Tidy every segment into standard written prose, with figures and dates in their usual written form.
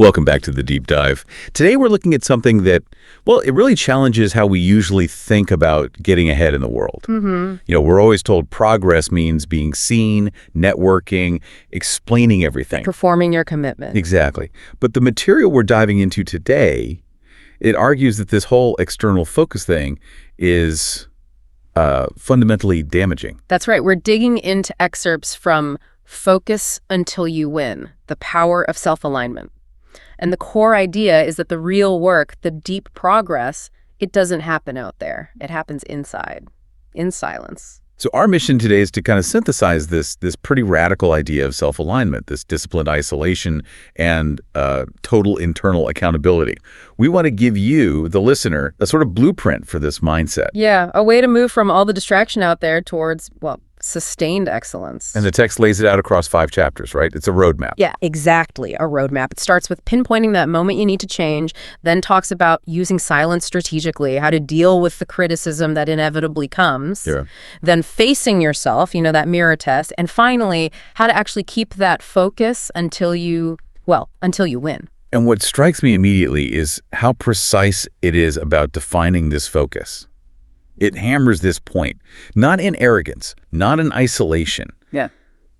Welcome back to the Deep Dive. Today we're looking at something that, well, it really challenges how we usually think about getting ahead in the world. We're always told progress means being seen, networking, explaining everything. Performing your commitment. Exactly. But the material we're diving into today, it argues that this whole external focus thing is fundamentally damaging. That's right. We're digging into excerpts from Focus Until You Win, The Power of Self-Alignment. And the core idea is that the real work, the deep progress, it doesn't happen out there. It happens inside, in silence. So our mission today is to kind of synthesize this pretty radical idea of self-alignment, this disciplined isolation and total internal accountability. We want to give you, the listener, a sort of blueprint for this mindset. Yeah, a way to move from all the distraction out there towards, well, sustained excellence. And the text lays it out across 5 chapters, right? It's a roadmap. Yeah, exactly, a roadmap. It starts with pinpointing that moment you need to change, then talks about using silence strategically, how to deal with the criticism that inevitably comes, then facing yourself, that mirror test, and finally, how to actually keep that focus until you win. And what strikes me immediately is how precise it is about defining this focus. It hammers this point, not in arrogance, not in isolation,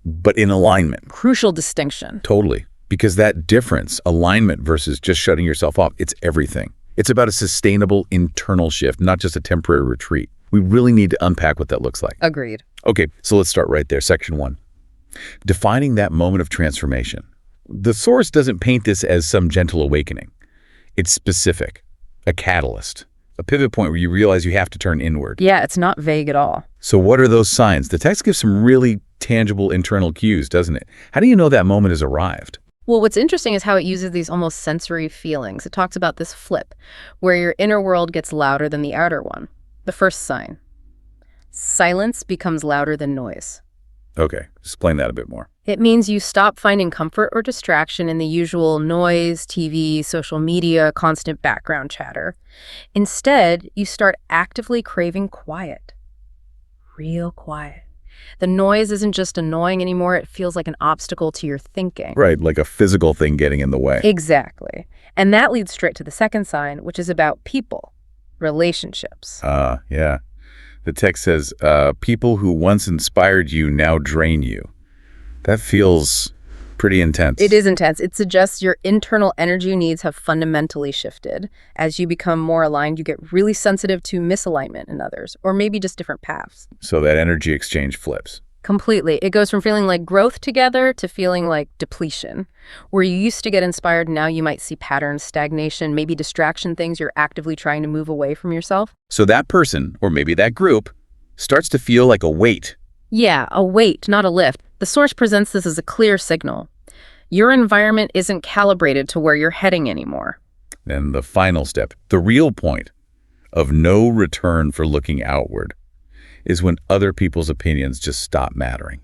but in alignment. Crucial distinction. Totally. Because that difference, alignment versus just shutting yourself off, it's everything. It's about a sustainable internal shift, not just a temporary retreat. We really need to unpack what that looks like. Agreed. Okay, so let's start right there. Section 1. Defining that moment of transformation. The source doesn't paint this as some gentle awakening. It's specific, a catalyst. A pivot point where you realize you have to turn inward. Yeah, it's not vague at all. So what are those signs? The text gives some really tangible internal cues, doesn't it? How do you know that moment has arrived? Well, what's interesting is how it uses these almost sensory feelings. It talks about this flip, where your inner world gets louder than the outer one. The first sign. Silence becomes louder than noise. Okay, explain that a bit more. It means you stop finding comfort or distraction in the usual noise, TV, social media, constant background chatter. Instead, you start actively craving quiet. Real quiet. The noise isn't just annoying anymore, it feels like an obstacle to your thinking. Right, like a physical thing getting in the way. Exactly. And that leads straight to the second sign, which is about people, relationships. Yeah. The text says, people who once inspired you now drain you. That feels pretty intense. It is intense. It suggests your internal energy needs have fundamentally shifted. As you become more aligned, you get really sensitive to misalignment in others, or maybe just different paths. So that energy exchange flips. Completely. It goes from feeling like growth together to feeling like depletion. Where you used to get inspired, now you might see patterns, stagnation, maybe distraction, things you're actively trying to move away from yourself. So that person, or maybe that group, starts to feel like a weight. Yeah, a weight, not a lift. The source presents this as a clear signal. Your environment isn't calibrated to where you're heading anymore. Then the final step, the real point of no return for looking outward, is when other people's opinions just stop mattering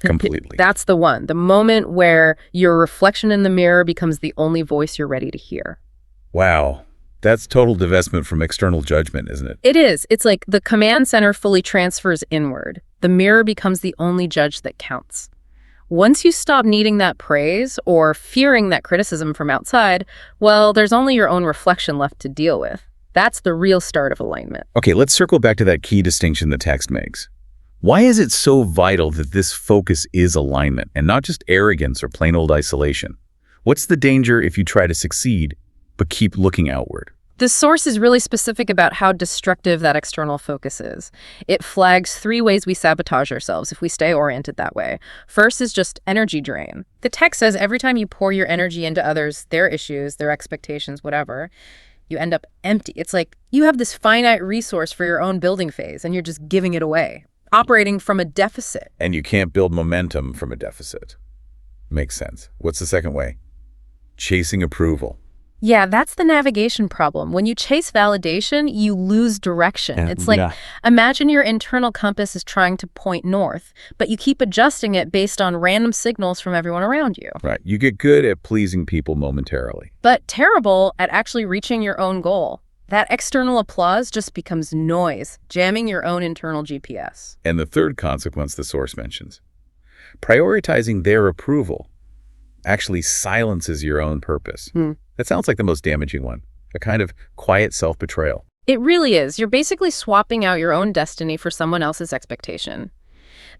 completely. That's the one. The moment where your reflection in the mirror becomes the only voice you're ready to hear. Wow. That's total divestment from external judgment, isn't it? It is. It's like the command center fully transfers inward. The mirror becomes the only judge that counts. Once you stop needing that praise or fearing that criticism from outside, well, there's only your own reflection left to deal with. That's the real start of alignment. Okay, let's circle back to that key distinction the text makes. Why is it so vital that this focus is alignment and not just arrogance or plain old isolation? What's the danger if you try to succeed but keep looking outward? The source is really specific about how destructive that external focus is. It flags 3 ways we sabotage ourselves if we stay oriented that way. First is just energy drain. The text says every time you pour your energy into others, their issues, their expectations, whatever, you end up empty. It's like you have this finite resource for your own building phase and you're just giving it away, operating from a deficit. And you can't build momentum from a deficit. Makes sense. What's the second way? Chasing approval. Yeah, that's the navigation problem. When you chase validation, you lose direction. It's like, imagine your internal compass is trying to point north, but you keep adjusting it based on random signals from everyone around you. Right. You get good at pleasing people momentarily, but terrible at actually reaching your own goal. That external applause just becomes noise, jamming your own internal GPS. And the third consequence the source mentions, prioritizing their approval. actually silences your own purpose. Hmm. That sounds like the most damaging one, a kind of quiet self-betrayal. It really is. You're basically swapping out your own destiny for someone else's expectation.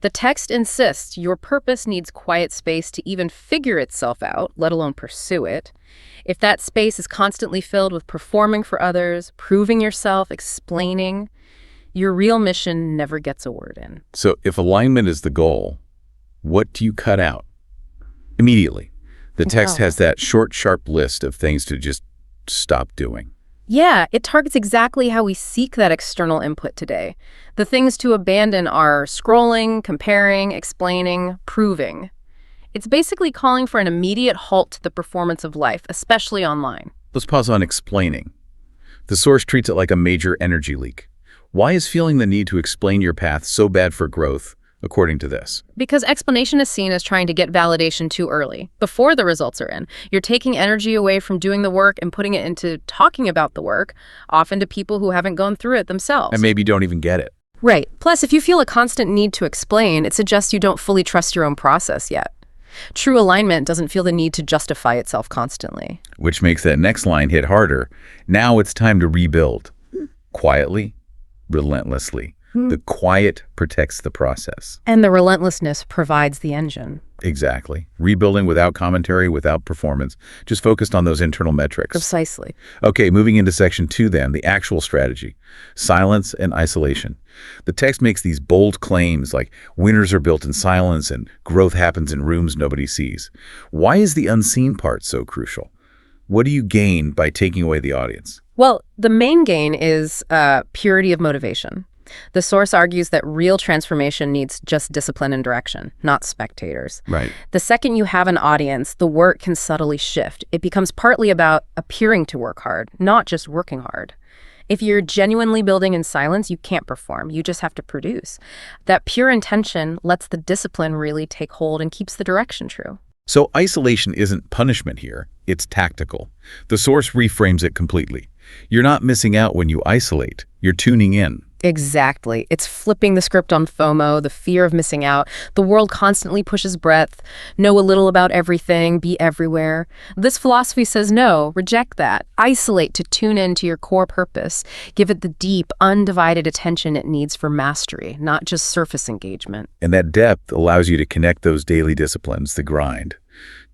The text insists your purpose needs quiet space to even figure itself out, let alone pursue it. If that space is constantly filled with performing for others, proving yourself, explaining, your real mission never gets a word in. So if alignment is the goal, what do you cut out? Immediately. The text has that short, sharp list of things to just stop doing. Yeah, it targets exactly how we seek that external input today. The things to abandon are scrolling, comparing, explaining, proving. It's basically calling for an immediate halt to the performance of life, especially online. Let's pause on explaining. The source treats it like a major energy leak. Why is feeling the need to explain your path so bad for growth, according to this? Because explanation is seen as trying to get validation too early, before the results are in. You're taking energy away from doing the work and putting it into talking about the work, often to people who haven't gone through it themselves. And maybe don't even get it. Right. Plus, if you feel a constant need to explain, it suggests you don't fully trust your own process yet. True alignment doesn't feel the need to justify itself constantly. Which makes that next line hit harder. Now it's time to rebuild. Quietly, relentlessly. The quiet protects the process. And the relentlessness provides the engine. Exactly. Rebuilding without commentary, without performance, just focused on those internal metrics. Precisely. Okay, moving into section 2 then, the actual strategy. Silence and isolation. The text makes these bold claims like winners are built in silence and growth happens in rooms nobody sees. Why is the unseen part so crucial? What do you gain by taking away the audience? Well, the main gain is purity of motivation. The source argues that real transformation needs just discipline and direction, not spectators. Right. The second you have an audience, the work can subtly shift. It becomes partly about appearing to work hard, not just working hard. If you're genuinely building in silence, you can't perform. You just have to produce. That pure intention lets the discipline really take hold and keeps the direction true. So isolation isn't punishment here, it's tactical. The source reframes it completely. You're not missing out when you isolate, you're tuning in. Exactly. It's flipping the script on FOMO, the fear of missing out. The world constantly pushes breadth, know a little about everything, be everywhere. This philosophy says no, reject that. Isolate to tune into your core purpose. Give it the deep, undivided attention it needs for mastery, not just surface engagement. And that depth allows you to connect those daily disciplines, the grind,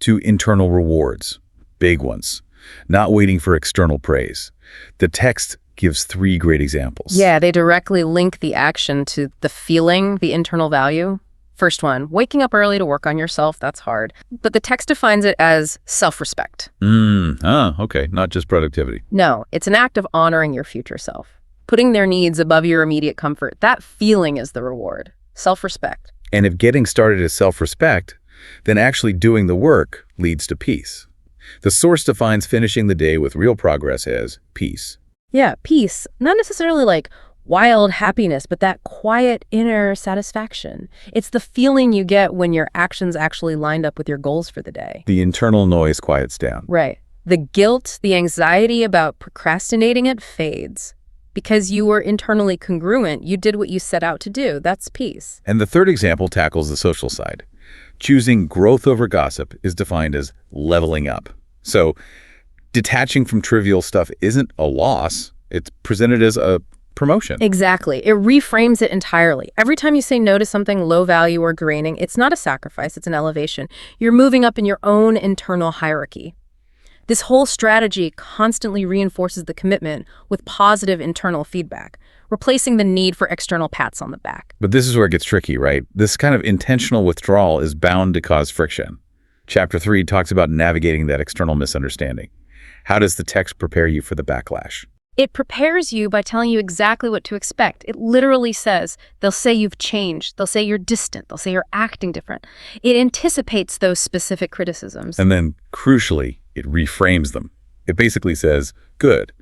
to internal rewards, big ones, not waiting for external praise. The text gives 3 great examples. Yeah, they directly link the action to the feeling, the internal value. First one, waking up early to work on yourself, that's hard. But the text defines it as self-respect. Okay, not just productivity. No, it's an act of honoring your future self. Putting their needs above your immediate comfort, that feeling is the reward. Self-respect. And if getting started is self-respect, then actually doing the work leads to peace. The source defines finishing the day with real progress as peace. Yeah, peace. Not necessarily like wild happiness, but that quiet inner satisfaction. It's the feeling you get when your actions actually lined up with your goals for the day. The internal noise quiets down. Right. The guilt, the anxiety about procrastinating it fades. Because you were internally congruent, you did what you set out to do. That's peace. And the third example tackles the social side. Choosing growth over gossip is defined as leveling up. So detaching from trivial stuff isn't a loss. It's presented as a promotion. Exactly. It reframes it entirely. Every time you say no to something low value or draining, it's not a sacrifice, it's an elevation. You're moving up in your own internal hierarchy. This whole strategy constantly reinforces the commitment with positive internal feedback, replacing the need for external pats on the back. But this is where it gets tricky, right? This kind of intentional withdrawal is bound to cause friction. Chapter 3 talks about navigating that external misunderstanding. How does the text prepare you for the backlash? It prepares you by telling you exactly what to expect. It literally says, they'll say you've changed. They'll say you're distant. They'll say you're acting different. It anticipates those specific criticisms. And then, crucially, it reframes them. It basically says, good,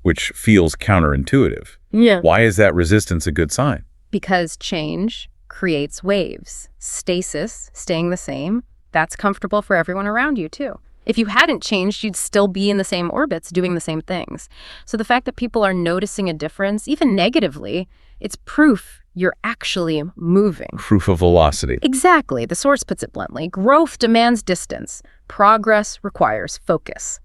which feels counterintuitive. Yeah. Why is that resistance a good sign? Because change creates waves. Stasis, staying the same, that's comfortable for everyone around you too. If you hadn't changed, you'd still be in the same orbits doing the same things. So the fact that people are noticing a difference, even negatively, it's proof You're actually moving. Proof of velocity. Exactly. The source puts it bluntly. Growth demands distance. Progress requires focus.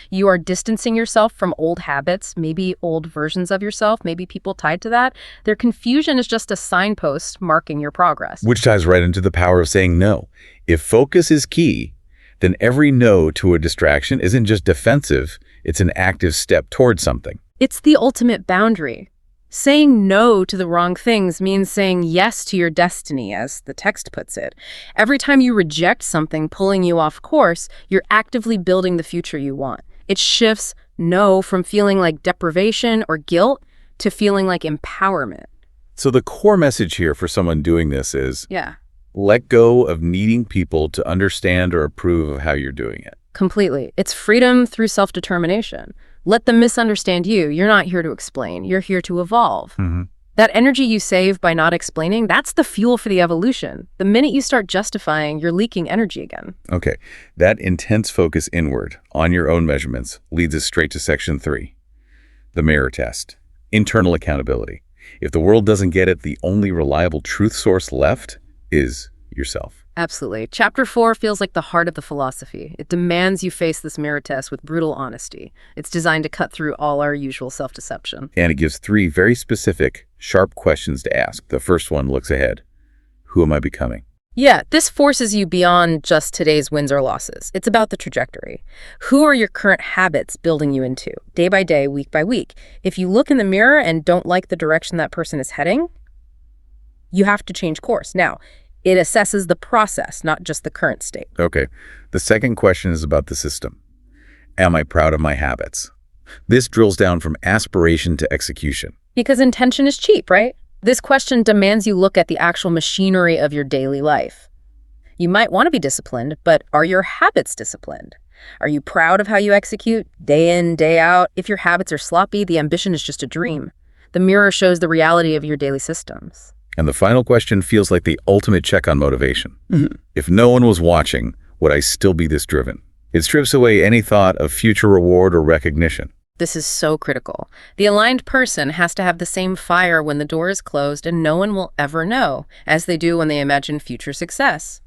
You are distancing yourself from old habits, maybe old versions of yourself, maybe people tied to that. Their confusion is just a signpost marking your progress. Which ties right into the power of saying no. If focus is key, then every no to a distraction isn't just defensive, it's an active step towards something. It's the ultimate boundary. Saying no to the wrong things means saying yes to your destiny, as the text puts it. Every time you reject something pulling you off course, you're actively building the future you want. It shifts no from feeling like deprivation or guilt to feeling like empowerment. So the core message here for someone doing this is, Yeah, let go of needing people to understand or approve of how you're doing it. completely. It's freedom through self-determination. Let them misunderstand you. You're not here to explain. You're here to evolve. That energy you save by not explaining, that's the fuel for the evolution. The minute you start justifying, you're leaking energy again. Okay, that intense focus inward on your own measurements leads us straight to section 3, the mirror test, internal accountability. If the world doesn't get it, the only reliable truth source left is yourself. Absolutely. Chapter 4 feels like the heart of the philosophy. It demands you face this mirror test with brutal honesty. It's designed to cut through all our usual self-deception. And it gives 3 very specific, sharp questions to ask. The first one looks ahead. Who am I becoming? Yeah, this forces you beyond just today's wins or losses. It's about the trajectory. Who are your current habits building you into, day by day, week by week? If you look in the mirror and don't like the direction that person is heading, you have to change course. Now, it assesses the process, not just the current state. Okay, the second question is about the system. Am I proud of my habits? This drills down from aspiration to execution. Because intention is cheap, right? This question demands you look at the actual machinery of your daily life. You might want to be disciplined, but are your habits disciplined? Are you proud of how you execute, day in, day out? If your habits are sloppy, the ambition is just a dream. The mirror shows the reality of your daily systems. And the final question feels like the ultimate check on motivation. If no one was watching, would I still be this driven? It strips away any thought of future reward or recognition. This is so critical. The aligned person has to have the same fire when the door is closed, and no one will ever know, as they do when they imagine future success.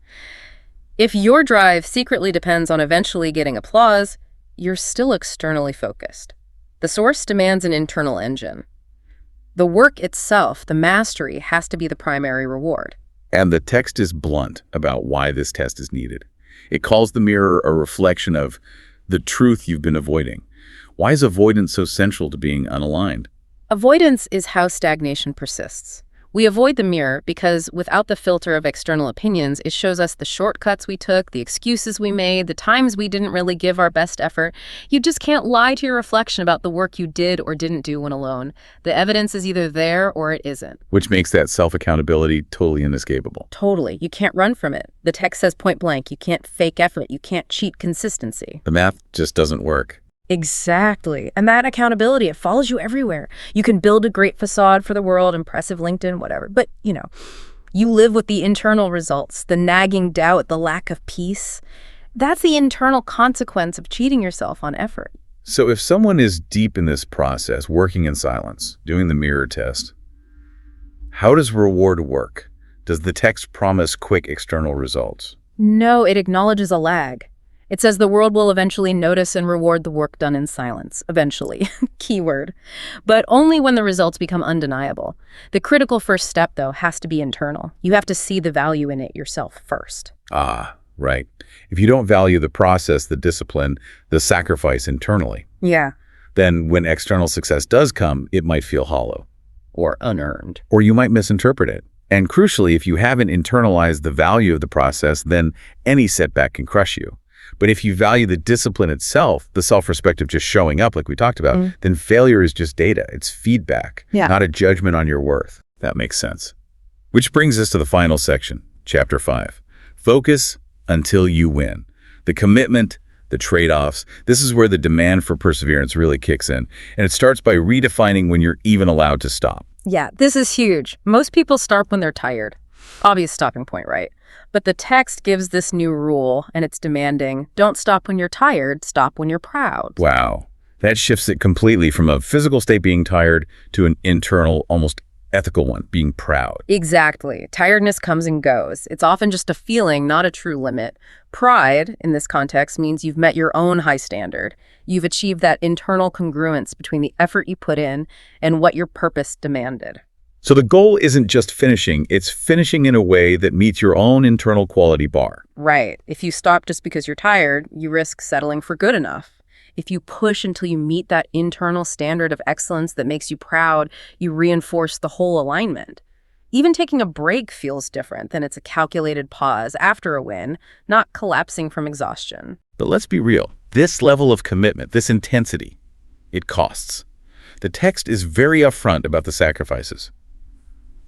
If your drive secretly depends on eventually getting applause, you're still externally focused. The source demands an internal engine. The work itself, the mastery, has to be the primary reward. And the text is blunt about why this test is needed. It calls the mirror a reflection of the truth you've been avoiding. Why is avoidance so central to being unaligned? Avoidance is how stagnation persists. We avoid the mirror because without the filter of external opinions, it shows us the shortcuts we took, the excuses we made, the times we didn't really give our best effort. You just can't lie to your reflection about the work you did or didn't do when alone. The evidence is either there or it isn't. Which makes that self-accountability totally inescapable. Totally. You can't run from it. The text says point blank, you can't fake effort, you can't cheat consistency. The math just doesn't work. Exactly. And that accountability, it follows you everywhere. You can build a great facade for the world, impressive LinkedIn, whatever. But, you live with the internal results, the nagging doubt, the lack of peace. That's the internal consequence of cheating yourself on effort. So if someone is deep in this process, working in silence, doing the mirror test, how does reward work? Does the text promise quick external results? No, it acknowledges a lag. It says the world will eventually notice and reward the work done in silence. Eventually. Keyword. But only when the results become undeniable. The critical first step, though, has to be internal. You have to see the value in it yourself first. Ah, right. If you don't value the process, the discipline, the sacrifice internally, Yeah. then when external success does come, it might feel hollow. Or unearned. Or you might misinterpret it. And crucially, if you haven't internalized the value of the process, then any setback can crush you. But if you value the discipline itself, the self-respect of just showing up like we talked about, then failure is just data. It's feedback, not a judgment on your worth. That makes sense. Which brings us to the final section, Chapter 5. Focus until you win. The commitment, the trade-offs. This is where the demand for perseverance really kicks in. And it starts by redefining when you're even allowed to stop. Yeah, this is huge. Most people start when they're tired. Obvious stopping point, right? But the text gives this new rule, and it's demanding, don't stop when you're tired, stop when you're proud. Wow. That shifts it completely from a physical state being tired to an internal, almost ethical one, being proud. Exactly. Tiredness comes and goes. It's often just a feeling, not a true limit. Pride, in this context, means you've met your own high standard. You've achieved that internal congruence between the effort you put in and what your purpose demanded. So the goal isn't just finishing, it's finishing in a way that meets your own internal quality bar. Right. If you stop just because you're tired, you risk settling for good enough. If you push until you meet that internal standard of excellence that makes you proud, you reinforce the whole alignment. Even taking a break feels different than it's a calculated pause after a win, not collapsing from exhaustion. But let's be real. This level of commitment, this intensity, it costs. The text is very upfront about the sacrifices.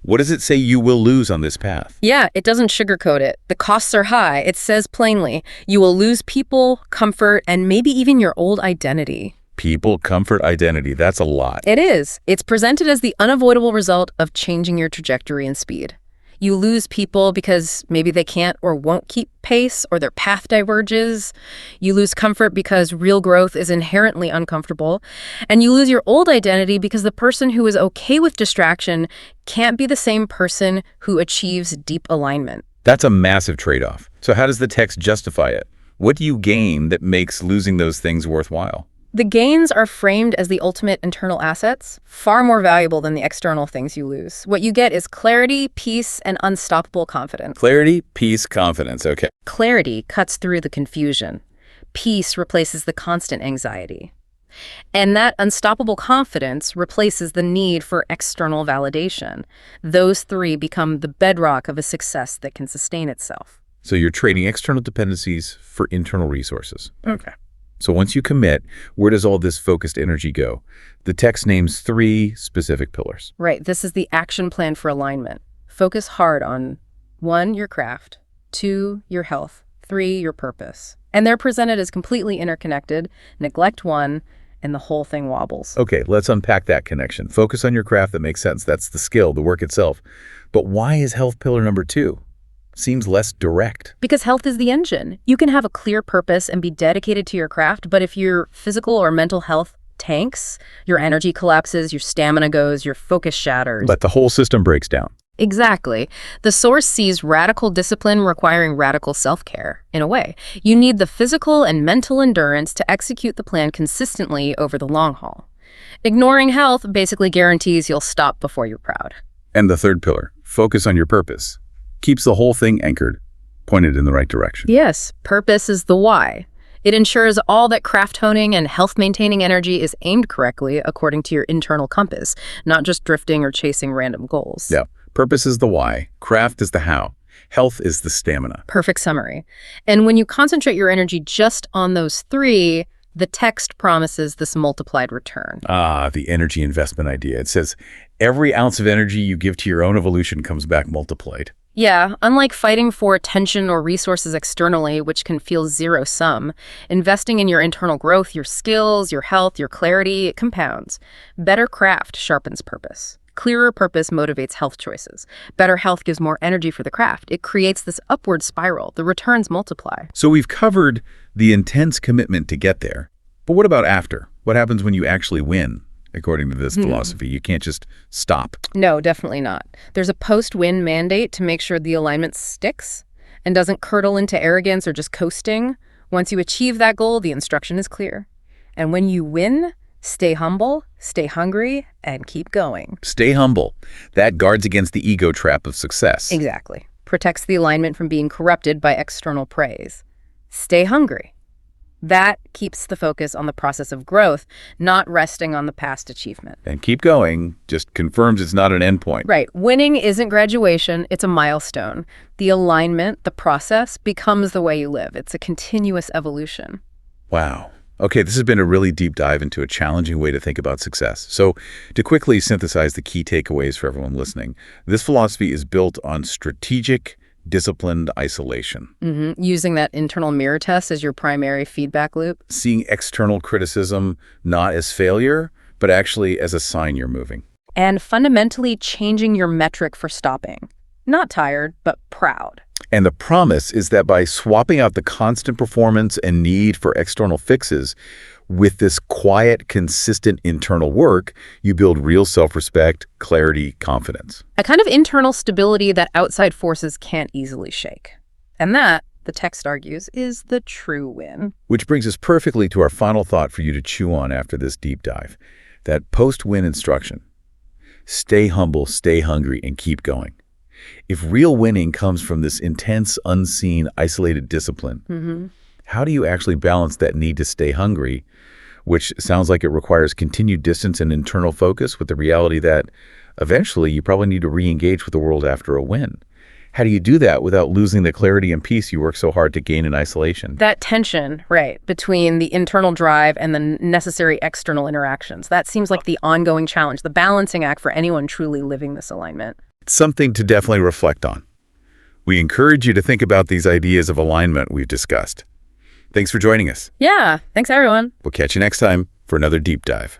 What does it say you will lose on this path? Yeah, it doesn't sugarcoat it. The costs are high. It says plainly, you will lose people, comfort, and maybe even your old identity. People, comfort, identity, that's a lot. It is. It's presented as the unavoidable result of changing your trajectory and speed. You lose people because maybe they can't or won't keep pace or their path diverges. You lose comfort because real growth is inherently uncomfortable. And you lose your old identity because the person who is okay with distraction can't be the same person who achieves deep alignment. That's a massive trade-off. So how does the text justify it? What do you gain that makes losing those things worthwhile? The gains are framed as the ultimate internal assets, far more valuable than the external things you lose. What you get is clarity, peace, and unstoppable confidence. Clarity, peace, confidence. Okay. Clarity cuts through the confusion. Peace replaces the constant anxiety. And that unstoppable confidence replaces the need for external validation. Those three become the bedrock of a success that can sustain itself. So you're trading external dependencies for internal resources. Okay. So once you commit, where does all this focused energy go? The text names 3 specific pillars. Right. This is the action plan for alignment. Focus hard on 1, your craft, 2, your health, 3, your purpose. And they're presented as completely interconnected. Neglect one, and the whole thing wobbles. Okay, let's unpack that connection. Focus on your craft. That makes sense. That's the skill, the work itself. But why is health pillar number 2? Seems less direct. Because health is the engine. You can have a clear purpose and be dedicated to your craft, but if your physical or mental health tanks, your energy collapses, your stamina goes, your focus shatters. But the whole system breaks down. Exactly. The source sees radical discipline requiring radical self-care, in a way. You need the physical and mental endurance to execute the plan consistently over the long haul. Ignoring health basically guarantees you'll stop before you're proud. And the third pillar, focus on your purpose. Keeps the whole thing anchored, pointed in the right direction. Yes, purpose is the why. It ensures all that craft honing and health maintaining energy is aimed correctly according to your internal compass, not just drifting or chasing random goals. Yeah, purpose is the why, craft is the how, health is the stamina. Perfect summary. And when you concentrate your energy just on those 3, the text promises this multiplied return. Ah, the energy investment idea. It says every ounce of energy you give to your own evolution comes back multiplied. Yeah, unlike fighting for attention or resources externally, which can feel zero-sum, investing in your internal growth, your skills, your health, your clarity, it compounds. Better craft sharpens purpose. Clearer purpose motivates health choices. Better health gives more energy for the craft. It creates this upward spiral. The returns multiply. So we've covered the intense commitment to get there. But what about after? What happens when you actually win? According to this philosophy, you can't just stop. No, definitely not. There's a post-win mandate to make sure the alignment sticks and doesn't curdle into arrogance or just coasting. Once you achieve that goal, the instruction is clear. And when you win, stay humble, stay hungry, and keep going. Stay humble. That guards against the ego trap of success. Exactly. Protects the alignment from being corrupted by external praise. Stay hungry. That keeps the focus on the process of growth, not resting on the past achievement. And keep going just confirms it's not an endpoint. Right. Winning isn't graduation, it's a milestone. The alignment, the process, becomes the way you live. It's a continuous evolution. Wow. Okay, this has been a really deep dive into a challenging way to think about success. So to quickly synthesize the key takeaways for everyone listening, this philosophy is built on strategic, disciplined isolation. Using that internal mirror test as your primary feedback loop. Seeing external criticism not as failure, but actually as a sign you're moving. And fundamentally changing your metric for stopping. Not tired, but proud. And the promise is that by swapping out the constant performance and need for external fixes, With this quiet, consistent internal work, you build real self-respect, clarity, confidence. A kind of internal stability that outside forces can't easily shake. And that, the text argues, is the true win. Which brings us perfectly to our final thought for you to chew on after this deep dive. That post-win instruction. Stay humble, stay hungry, and keep going. If real winning comes from this intense, unseen, isolated discipline, how do you actually balance that need to stay hungry, which sounds like it requires continued distance and internal focus, with the reality that eventually you probably need to re-engage with the world after a win? How do you do that without losing the clarity and peace you work so hard to gain in isolation? That tension, right, between the internal drive and the necessary external interactions. That seems like the ongoing challenge, the balancing act for anyone truly living this alignment. It's something to definitely reflect on. We encourage you to think about these ideas of alignment we've discussed. Thanks for joining us. Yeah, thanks everyone. We'll catch you next time for another deep dive.